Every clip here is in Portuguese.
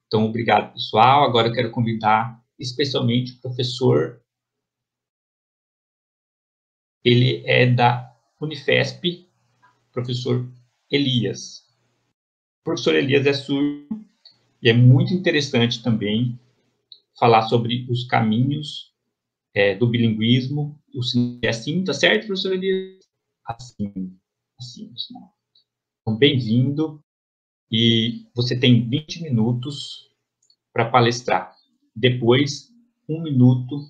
Então, obrigado, pessoal. Agora eu quero convidar especialmente o professor. Ele é da Unifesp, professor Elias. O professor Elias é surdo e é muito interessante também falar sobre os caminhos do bilinguismo. É assim, tá certo, professor Elias? Assim. Então, bem-vindo. E você tem 20 minutos para palestrar. Depois, 1 minuto,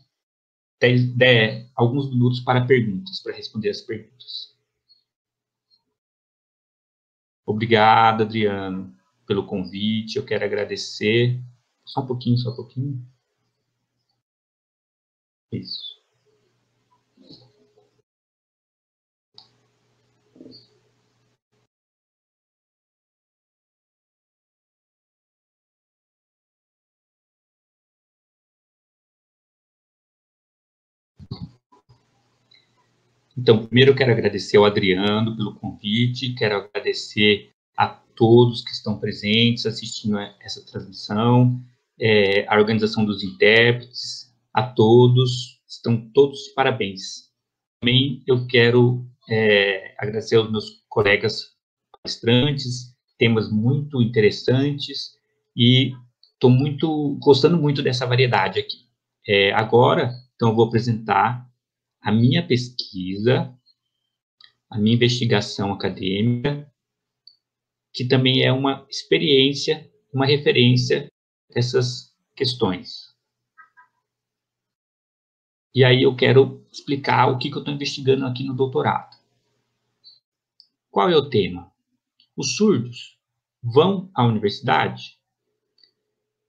alguns minutos para perguntas, para responder as perguntas. Obrigado, Adriano, pelo convite. Eu quero agradecer. Só um pouquinho. Isso. Então, primeiro eu quero agradecer ao Adriano pelo convite, quero agradecer a todos que estão presentes assistindo a essa transmissão, a organização dos intérpretes, a todos, estão todos de parabéns. Também eu quero agradecer aos meus colegas palestrantes, temas muito interessantes, e estou gostando muito dessa variedade aqui. Agora, então, eu vou apresentar a minha pesquisa, a minha investigação acadêmica, que também é uma experiência, uma referência dessas questões. E aí eu quero explicar o que eu estou investigando aqui no doutorado. Qual é o tema? Os surdos vão à universidade?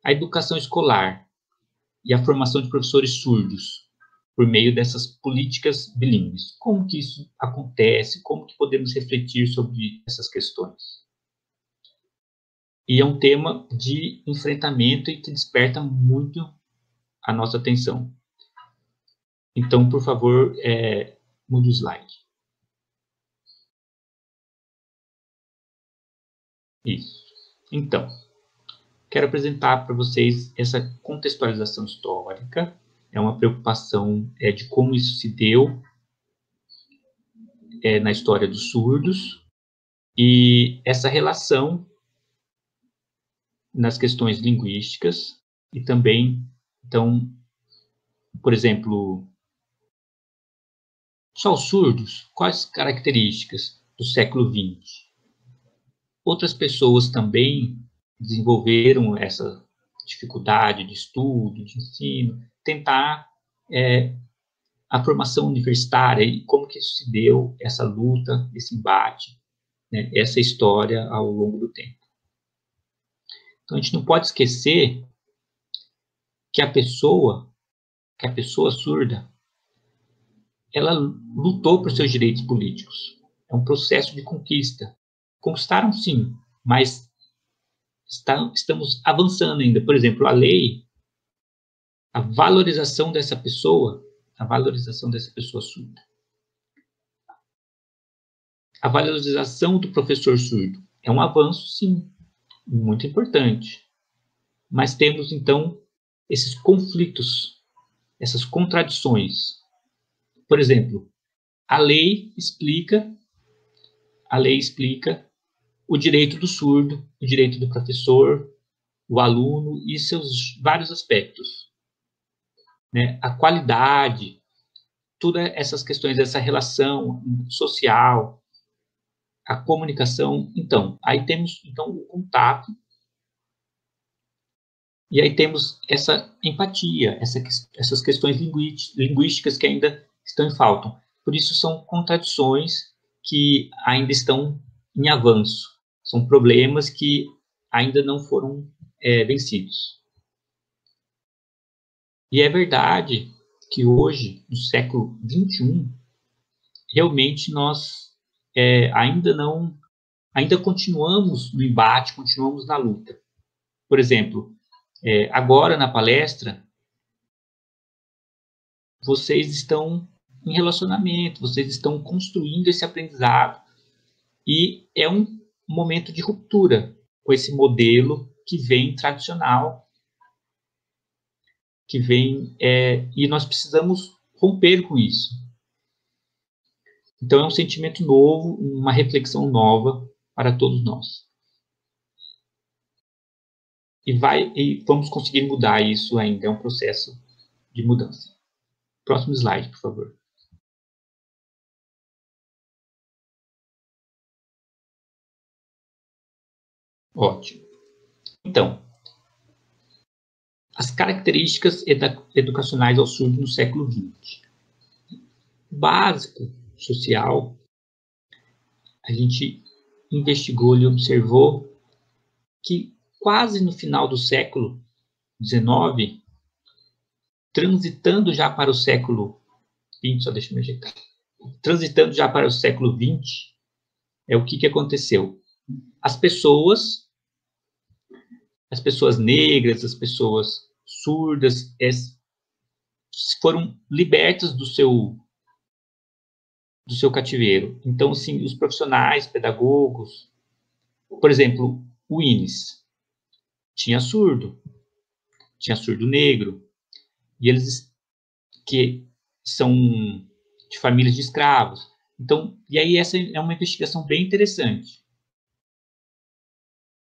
A educação escolar e a formação de professores surdos por meio dessas políticas bilíngues. Como que isso acontece? Como que podemos refletir sobre essas questões? E é um tema de enfrentamento e que desperta muito a nossa atenção. Então, por favor, mude o slide. Isso. Então, quero apresentar para vocês essa contextualização histórica. É uma preocupação de como isso se deu na história dos surdos e essa relação nas questões linguísticas e também, então, por exemplo, só os surdos, quais características do século XX? Outras pessoas também desenvolveram essa dificuldade de estudo, de ensino, tentar a formação universitária e como que isso se deu, essa luta, esse embate, né, essa história ao longo do tempo. Então, a gente não pode esquecer que a pessoa surda, ela lutou por seus direitos políticos. É um processo de conquista. Conquistaram, sim, mas estamos avançando ainda. Por exemplo, a lei, a valorização dessa pessoa surda. A valorização do professor surdo é um avanço, sim, muito importante. Mas temos, então, esses conflitos, essas contradições. Por exemplo, a lei explica o direito do surdo, o direito do professor, o aluno e seus vários aspectos, né? A qualidade, todas essas questões, essa relação social, a comunicação. Então, aí temos o contato e aí temos essa empatia, essas questões linguísticas que ainda estão em falta. Por isso são contradições que ainda estão em avanço. São problemas que ainda não foram vencidos. E é verdade que hoje, no século XXI, realmente nós ainda continuamos no embate, continuamos na luta. Por exemplo, agora na palestra, vocês estão em relacionamento, vocês estão construindo esse aprendizado e é um momento de ruptura com esse modelo que vem tradicional, que vem, e nós precisamos romper com isso. Então, é um sentimento novo, uma reflexão nova para todos nós. E vamos conseguir mudar isso ainda, é um processo de mudança. Próximo slide, por favor. Ótimo. Então, as características educacionais ao surdo no século XX. Básico, social, a gente investigou e observou que quase no final do século XIX, transitando já para o século XX, só deixa eu me ajeitar, transitando já para o século XX, o que aconteceu? As pessoas negras, as pessoas surdas, foram libertas do seu cativeiro. Então, assim, os profissionais, pedagogos, por exemplo, o INES tinha surdo negro, e eles que são de famílias de escravos. Então, e aí essa é uma investigação bem interessante.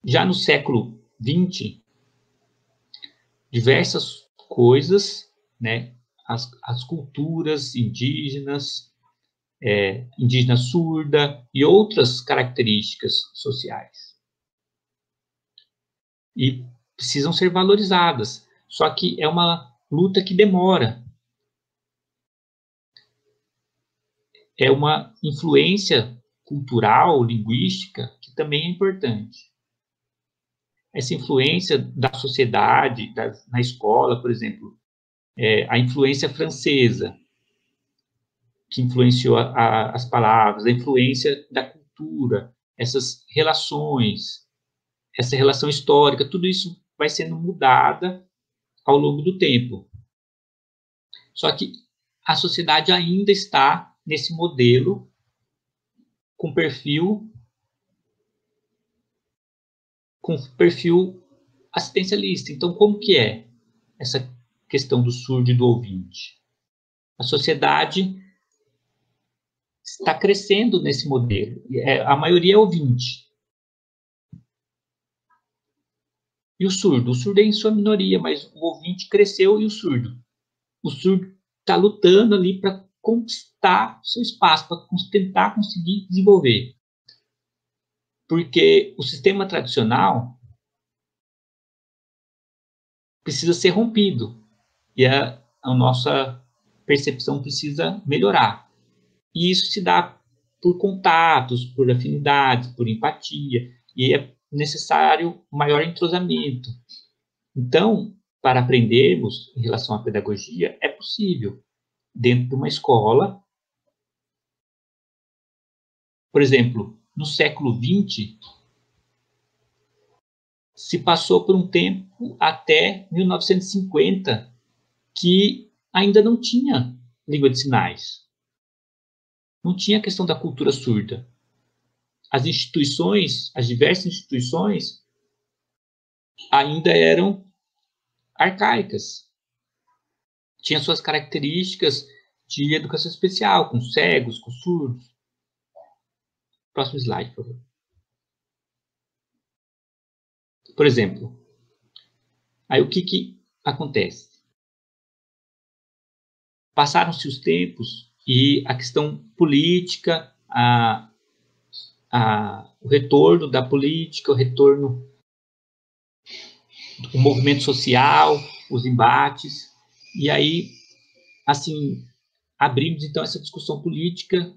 Já no século XX, diversas coisas, né, as culturas indígenas, indígena surda e outras características sociais. E precisam ser valorizadas. Só que é uma luta que demora. É uma influência cultural, linguística, que também é importante. Essa influência da sociedade, na escola, por exemplo, a influência francesa, que influenciou as palavras, a influência da cultura, essas relações, essa relação histórica, tudo isso vai sendo mudada ao longo do tempo. Só que a sociedade ainda está nesse modelo com perfil assistencialista. Então, como que é essa questão do surdo e do ouvinte? A sociedade está crescendo nesse modelo. A maioria é ouvinte. E o surdo? O surdo é em sua minoria, mas o ouvinte cresceu e o surdo? O surdo está lutando ali para conquistar seu espaço, para tentar conseguir desenvolver. Porque o sistema tradicional precisa ser rompido e a nossa percepção precisa melhorar. E isso se dá por contatos, por afinidades, por empatia, e é necessário maior entrosamento. Então, para aprendermos em relação à pedagogia, é possível dentro de uma escola. Por exemplo, no século XX, se passou por um tempo até 1950 que ainda não tinha língua de sinais. Não tinha a questão da cultura surda. As instituições, as diversas instituições, ainda eram arcaicas. Tinha suas características de educação especial, com cegos, com surdos. Próximo slide, por favor. Por exemplo, aí o que acontece? Passaram-se os tempos e a questão política, o retorno da política, o retorno do movimento social, os embates, e aí, assim, abrimos então essa discussão política,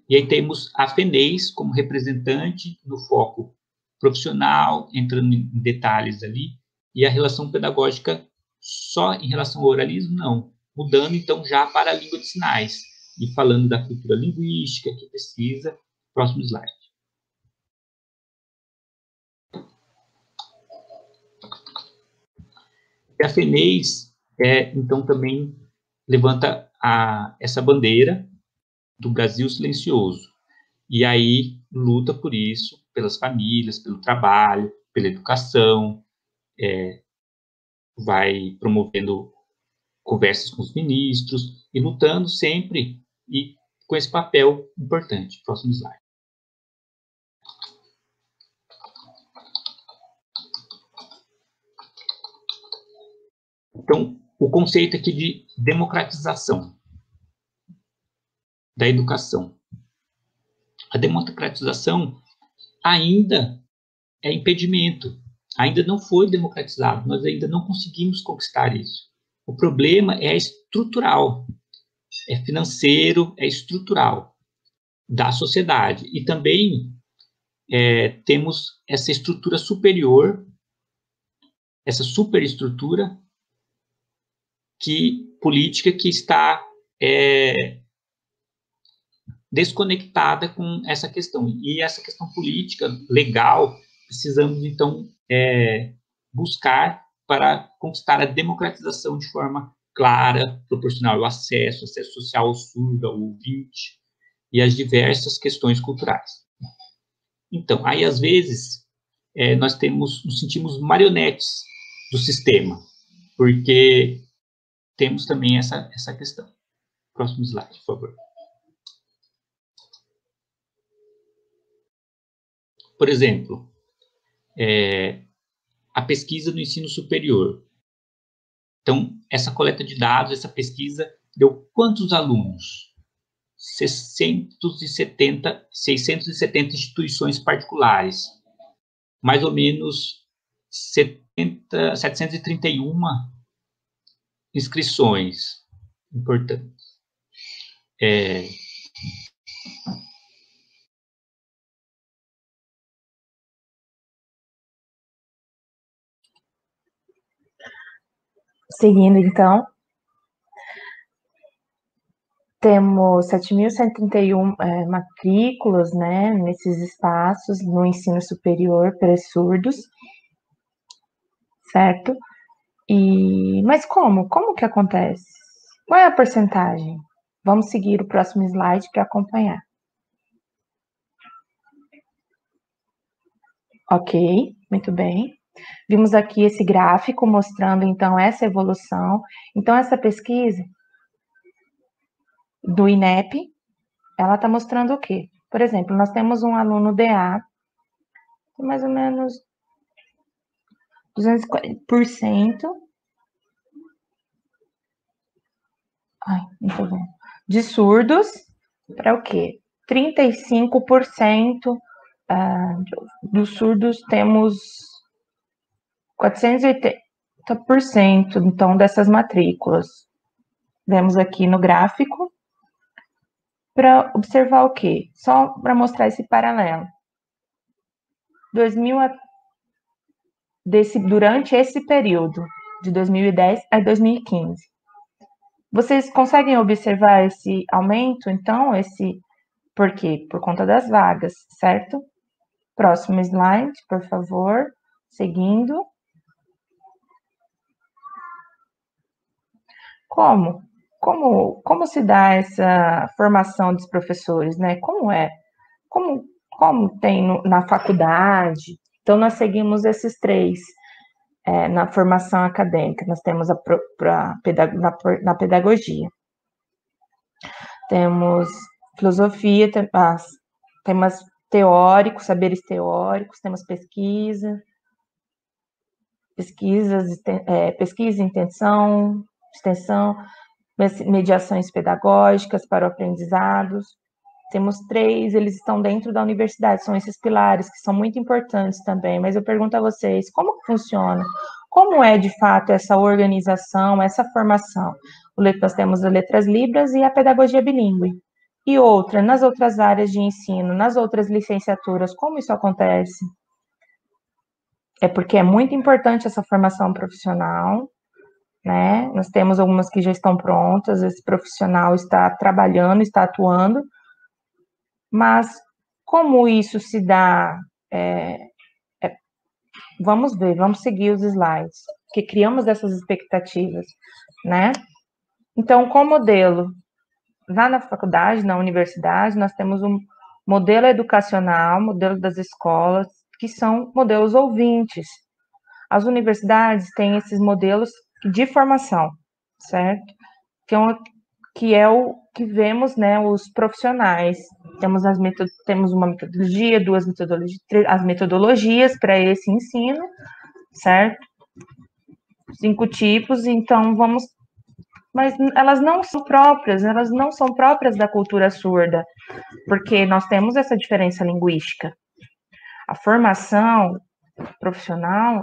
e aí temos a FENEIS como representante no foco profissional, entrando em detalhes ali, e a relação pedagógica só em relação ao oralismo, não. Mudando, então, já para a língua de sinais, e falando da cultura linguística que precisa. Próximo slide. E a FENEIS, então, também levanta essa bandeira do Brasil silencioso. E aí luta por isso, pelas famílias, pelo trabalho, pela educação, vai promovendo conversas com os ministros e lutando sempre e com esse papel importante. Próximo slide. Então, o conceito aqui de democratização da educação. A democratização ainda é impedimento, ainda não foi democratizado, nós ainda não conseguimos conquistar isso. O problema é estrutural, é financeiro, é estrutural da sociedade. E também temos essa estrutura superior, essa superestrutura política que está desconectada com essa questão. E essa questão política, legal, precisamos, então, buscar para conquistar a democratização de forma clara, proporcional ao acesso social ao surdo, ao ouvinte, e as diversas questões culturais. Então, aí, às vezes, nós nos sentimos marionetes do sistema, porque temos também essa questão. Próximo slide, por favor. Por exemplo, a pesquisa no ensino superior. Então, essa coleta de dados, essa pesquisa, deu quantos alunos? 670 instituições particulares. Mais ou menos 731 inscrições importantes. Seguindo, então, temos 7.131 matrículas, né, nesses espaços no ensino superior para surdos, certo? Mas como que acontece? Qual é a porcentagem? Vamos seguir o próximo slide para acompanhar. Ok, muito bem. Vimos aqui esse gráfico mostrando, então, essa evolução. Então, essa pesquisa do INEP, ela está mostrando o quê? Por exemplo, nós temos um aluno DA, mais ou menos 240% de surdos, para o quê? 35% dos surdos temos 480%, então, dessas matrículas. Vemos aqui no gráfico, para observar o quê? Só para mostrar esse paralelo. Durante esse período, de 2010 a 2015. Vocês conseguem observar esse aumento, então, por quê? Por conta das vagas, certo? Próximo slide, por favor. Seguindo. Como se dá essa formação dos professores, né? Como tem na faculdade? Então, nós seguimos esses três na formação acadêmica. Nós temos na pedagogia. Temos filosofia, temas teóricos, saberes teóricos, temos pesquisa, extensão, mediações pedagógicas para o aprendizados. Temos três, eles estão dentro da universidade, são esses pilares que são muito importantes também, mas eu pergunto a vocês, como funciona? Como é, de fato, essa organização, essa formação? Nós temos as letras libras e a pedagogia bilíngue. E nas outras áreas de ensino, nas outras licenciaturas, como isso acontece? É porque é muito importante essa formação profissional, né? Nós temos algumas que já estão prontas, esse profissional está trabalhando, está atuando, mas como isso se dá? Vamos ver, vamos seguir os slides, que criamos essas expectativas, né? Então, como modelo, lá na faculdade, na universidade, nós temos um modelo educacional, modelo das escolas, que são modelos ouvintes. As universidades têm esses modelos de formação, certo? Que é o que vemos, né, os profissionais. Temos uma metodologia, duas metodologias, as metodologias para esse ensino, certo? 5 tipos, então mas elas não são próprias da cultura surda, porque nós temos essa diferença linguística. A formação profissional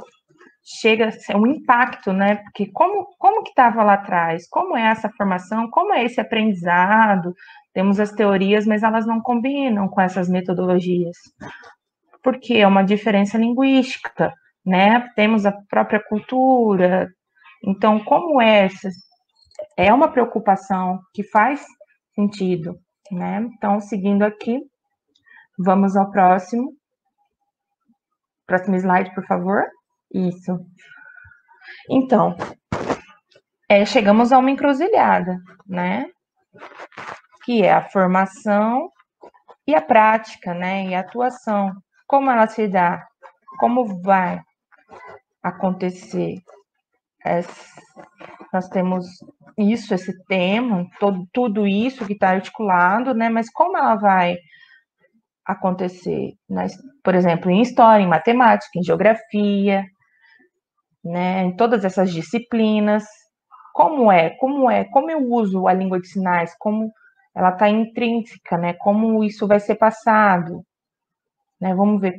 chega a ser um impacto, né? Porque como que estava lá atrás? Como é essa formação? Como é esse aprendizado? Temos as teorias, mas elas não combinam com essas metodologias. Porque é uma diferença linguística, né? Temos a própria cultura. Então, como é uma preocupação que faz sentido, né? Então, seguindo aqui, vamos ao próximo. Próximo slide, por favor. Isso. Então, chegamos a uma encruzilhada, né? Que é a formação e a prática, né? E a atuação. Como ela se dá? Como vai acontecer? Nós temos esse tema, tudo isso que está articulado, né? Mas como ela vai acontecer, por exemplo, em história, em matemática, em geografia, né? Em todas essas disciplinas. Como eu uso a língua de sinais, como ela está intrínseca, né? Como isso vai ser passado, né? Vamos ver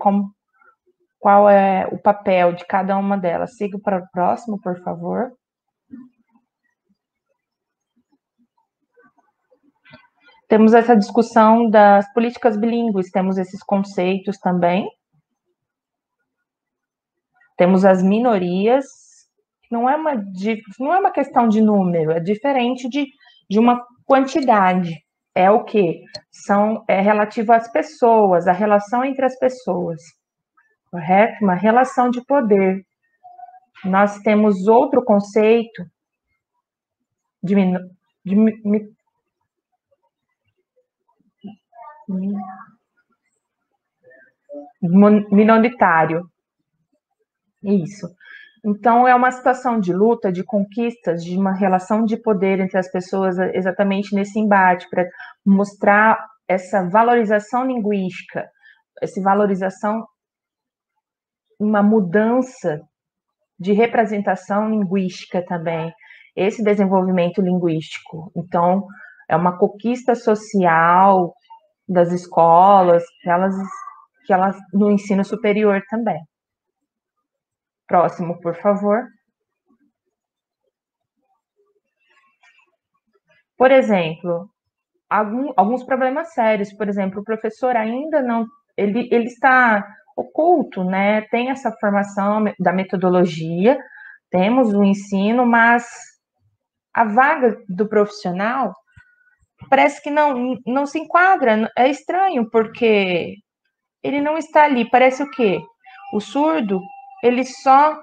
qual é o papel de cada uma delas. Siga para o próximo, por favor. Temos essa discussão das políticas bilíngues, temos esses conceitos também. Temos as minorias, não é uma questão de número, é diferente de uma quantidade. É o quê? É relativo às pessoas, a relação entre as pessoas, correto? Uma relação de poder. Nós temos outro conceito de minoritário. Isso. Então, é uma situação de luta, de conquistas, de uma relação de poder entre as pessoas, exatamente nesse embate, para mostrar essa valorização linguística, essa valorização, uma mudança de representação linguística também, esse desenvolvimento linguístico. Então, é uma conquista social das escolas, que elas no ensino superior também. Próximo, por favor. Por exemplo, alguns problemas sérios. Por exemplo, o professor ainda não... Ele está oculto, né? Tem essa formação da metodologia, temos o ensino, mas a vaga do profissional parece que não se enquadra. É estranho, porque ele não está ali. Parece o quê? O surdo, ele só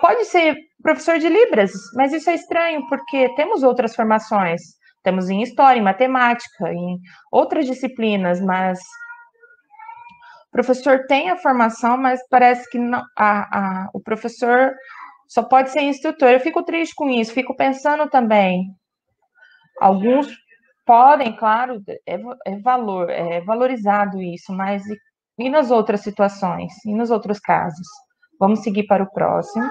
pode ser professor de Libras, mas isso é estranho, porque temos outras formações. Temos em história, em matemática, em outras disciplinas, mas o professor tem a formação, mas parece que não, o professor só pode ser instrutor. Eu fico triste com isso, fico pensando também. Alguns podem, claro, é valorizado isso, mas e nas outras situações? E nos outros casos? Vamos seguir para o próximo.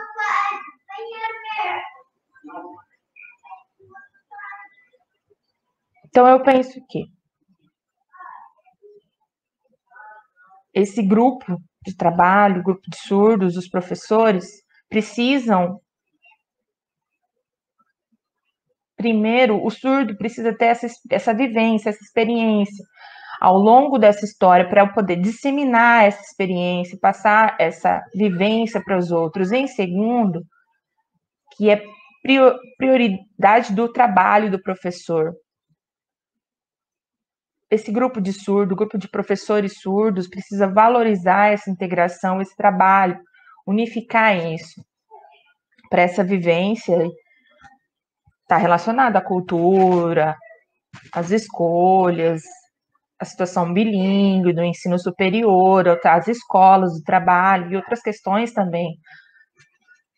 Então, eu penso que esse grupo de trabalho, o grupo de surdos, os professores, precisam... Primeiro, o surdo precisa ter essa vivência, essa experiência ao longo dessa história, para eu poder disseminar essa experiência, passar essa vivência para os outros. Em segundo, que é prioridade do trabalho do professor. Esse grupo de surdo, grupo de professores surdos, precisa valorizar essa integração, esse trabalho, unificar isso, para essa vivência está relacionado à cultura, às escolhas, a situação bilíngue do ensino superior, as escolas, o trabalho e outras questões também,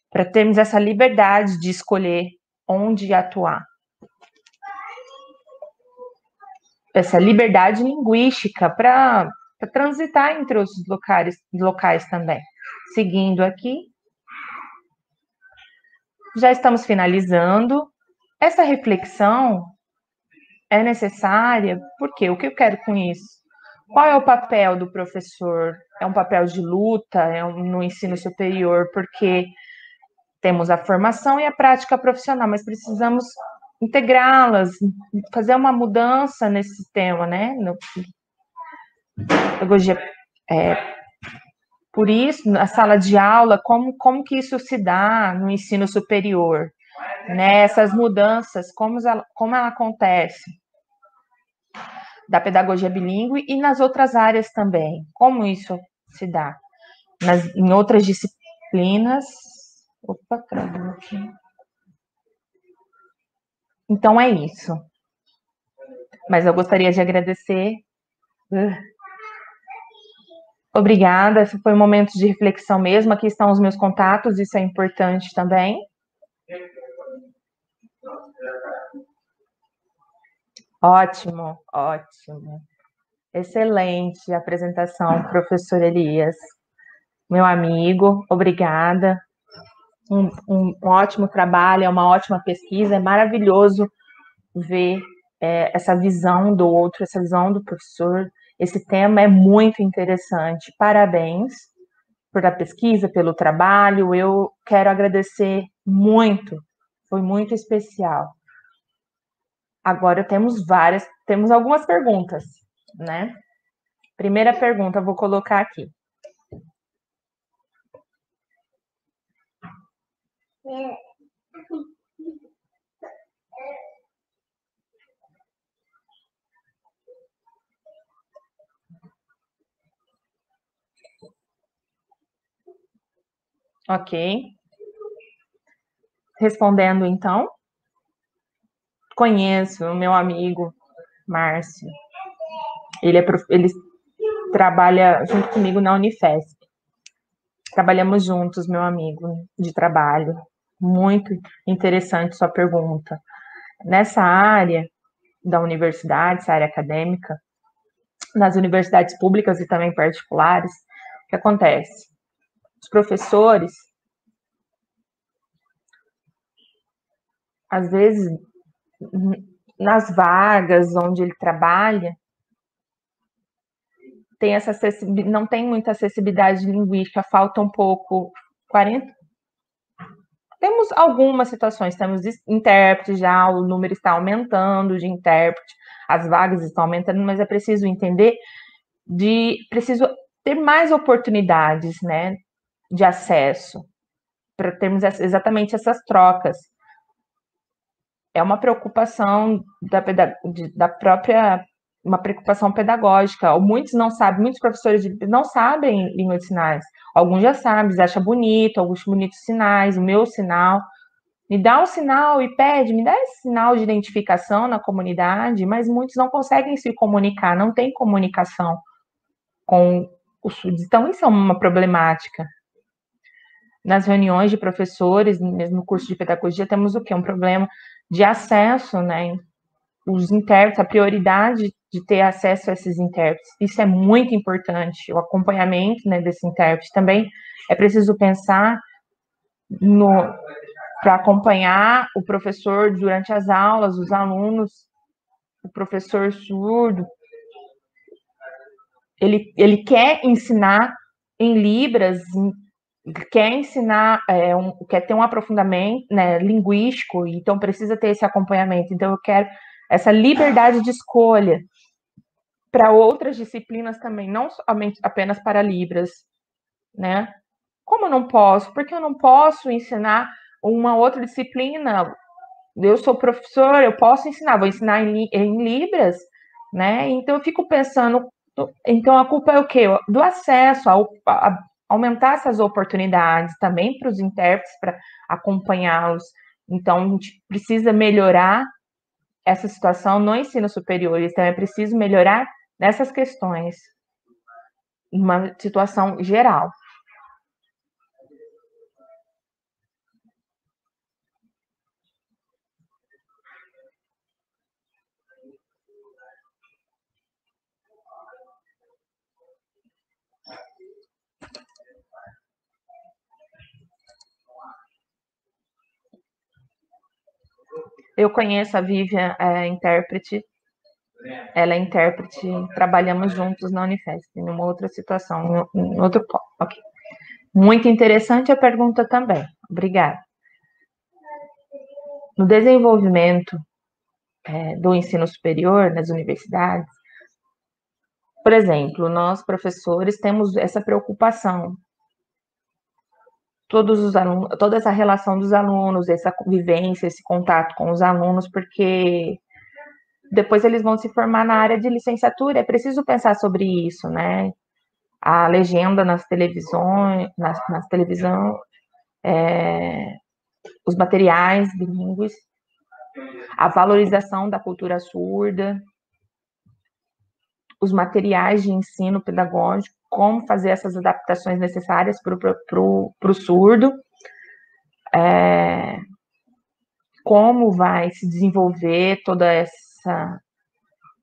para termos essa liberdade de escolher onde atuar. Essa liberdade linguística para transitar entre os locais também. Seguindo aqui, já estamos finalizando. Essa reflexão é necessária, porque o que eu quero com isso? Qual é o papel do professor? É um papel de luta no ensino superior, porque temos a formação e a prática profissional, mas precisamos integrá-las, fazer uma mudança nesse sistema, né? Pedagogia, por isso, na sala de aula, como que isso se dá no ensino superior? Né? Essas mudanças, como ela acontece? Da pedagogia bilíngue e nas outras áreas também. Como isso se dá? Em outras disciplinas... Opa, travou aqui. Então, é isso. Mas eu gostaria de agradecer. Obrigada, esse foi um momento de reflexão mesmo. Aqui estão os meus contatos, isso é importante também. Ótimo, ótimo. Excelente apresentação, professor Elias. Meu amigo, obrigada. Um ótimo trabalho, é uma ótima pesquisa, é maravilhoso ver essa visão do outro, essa visão do professor. Esse tema é muito interessante. Parabéns pela pesquisa, pelo trabalho. Eu quero agradecer muito, foi muito especial. Agora temos algumas perguntas, né? Primeira pergunta, eu vou colocar aqui. Ok. Respondendo, então. Conheço o meu amigo, Márcio. Ele trabalha junto comigo na Unifesp. Trabalhamos juntos, meu amigo, de trabalho. Muito interessante sua pergunta. Nessa área da universidade, essa área acadêmica, nas universidades públicas e também particulares, o que acontece? Os professores, às vezes, nas vagas onde ele trabalha, não tem muita acessibilidade linguística, falta um pouco, 40... Temos algumas situações, temos intérprete já, o número está aumentando de intérprete, as vagas estão aumentando, mas é preciso entender preciso ter mais oportunidades, né, de acesso, para termos exatamente essas trocas. É uma preocupação da própria, uma preocupação pedagógica. Muitos professores não sabem língua de sinais. Alguns já sabem, acham bonito, alguns bonitos sinais, o meu sinal. Me dá um sinal e pede, me dá esse sinal de identificação na comunidade, mas muitos não conseguem se comunicar, não tem comunicação com os surdos. Então, isso é uma problemática. Nas reuniões de professores, mesmo no curso de pedagogia, temos o quê? Um problema de acesso, né? Os intérpretes, a prioridade de ter acesso a esses intérpretes. Isso é muito importante. O acompanhamento, né, desse intérprete também é preciso pensar para acompanhar o professor durante as aulas, os alunos, o professor surdo. Ele quer ensinar em Libras, quer ensinar, quer ter um aprofundamento, né, linguístico, então precisa ter esse acompanhamento. Então, eu quero essa liberdade de escolha para outras disciplinas também, não somente apenas para Libras, né? Como eu não posso? Porque eu não posso ensinar uma outra disciplina. Eu sou professor, eu posso ensinar, vou ensinar em Libras, né? Então, eu fico pensando, então a culpa é o quê? Do acesso, aumentar essas oportunidades também para os intérpretes, para acompanhá-los. Então, a gente precisa melhorar essa situação no ensino superior, então é preciso melhorar nessas questões, em uma situação geral. Eu conheço a Vivian, intérprete. Ela é intérprete, trabalhamos juntos na Unifesp, em uma outra situação, em outro ponto. Okay. Muito interessante a pergunta também. Obrigada. No desenvolvimento do ensino superior nas universidades, por exemplo, nós professores temos essa preocupação. Todos os alunos, toda essa relação dos alunos, essa convivência, esse contato com os alunos, porque depois eles vão se formar na área de licenciatura, é preciso pensar sobre isso, né? A legenda nas televisões, nas televisão, os materiais bilíngues, a valorização da cultura surda, os materiais de ensino pedagógico, como fazer essas adaptações necessárias para o surdo, como vai se desenvolver toda essa...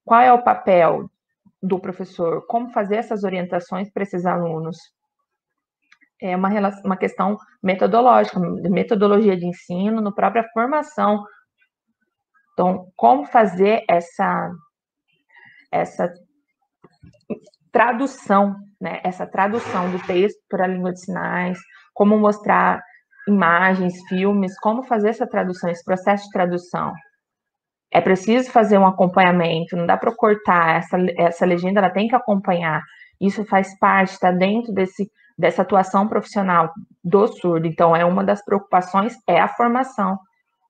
Qual é o papel do professor? Como fazer essas orientações para esses alunos? É uma questão metodológica, de metodologia de ensino, na própria formação. Então, como fazer essa tradução, né? Essa tradução do texto para a língua de sinais, como mostrar imagens, filmes, como fazer essa tradução, esse processo de tradução. É preciso fazer um acompanhamento, não dá para cortar, essa legenda ela tem que acompanhar. Isso faz parte, está dentro dessa atuação profissional do surdo. Então, uma das preocupações é a formação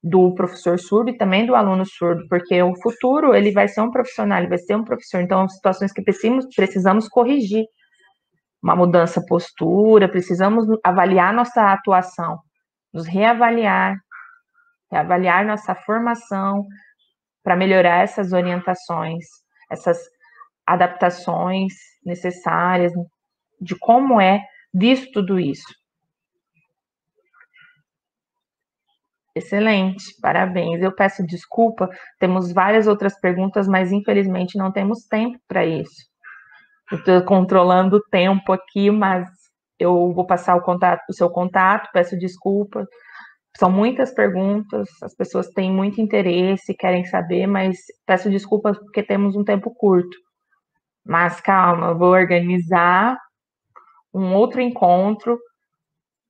do professor surdo e também do aluno surdo, porque o futuro, ele vai ser um profissional, ele vai ser um professor. Então, situações que precisamos corrigir. Uma mudança de postura, precisamos avaliar nossa atuação, nos reavaliar nossa formação, para melhorar essas orientações, essas adaptações necessárias, de como visto tudo isso. Excelente, parabéns. Eu peço desculpa, temos várias outras perguntas, mas infelizmente não temos tempo para isso. Eu estou controlando o tempo aqui, mas eu vou passar o seu contato, peço desculpa. São muitas perguntas, as pessoas têm muito interesse, querem saber, mas peço desculpas porque temos um tempo curto. Mas calma, eu vou organizar um outro encontro,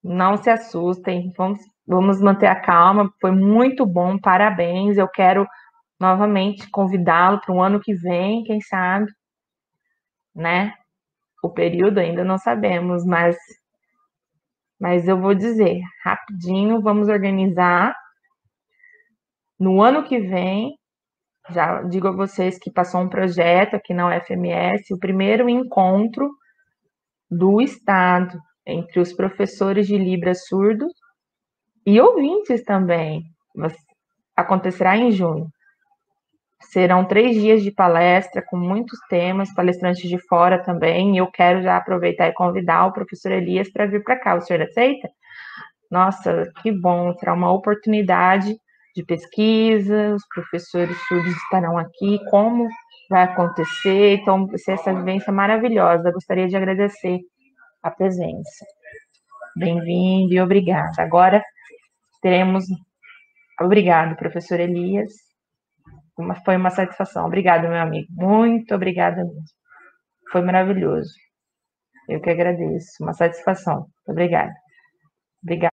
não se assustem, vamos manter a calma, foi muito bom, parabéns, eu quero novamente convidá-lo para o ano que vem, quem sabe, né? O período ainda não sabemos, mas eu vou dizer, rapidinho, vamos organizar. No ano que vem, já digo a vocês que passou um projeto aqui na UFMS, o primeiro encontro do Estado entre os professores de Libras surdos e ouvintes também. Acontecerá em junho. Serão 3 dias de palestra com muitos temas, palestrantes de fora também, e eu quero já aproveitar e convidar o professor Elias para vir para cá. O senhor aceita? Nossa, que bom, será uma oportunidade de pesquisa, os professores surdos estarão aqui, como vai acontecer, então vai ser essa vivência maravilhosa, gostaria de agradecer a presença. Bem-vindo e obrigada. Agora teremos... Obrigado, professor Elias, foi uma satisfação, obrigado, meu amigo, muito obrigada mesmo, foi maravilhoso, eu que agradeço, uma satisfação, obrigada. Obrigada.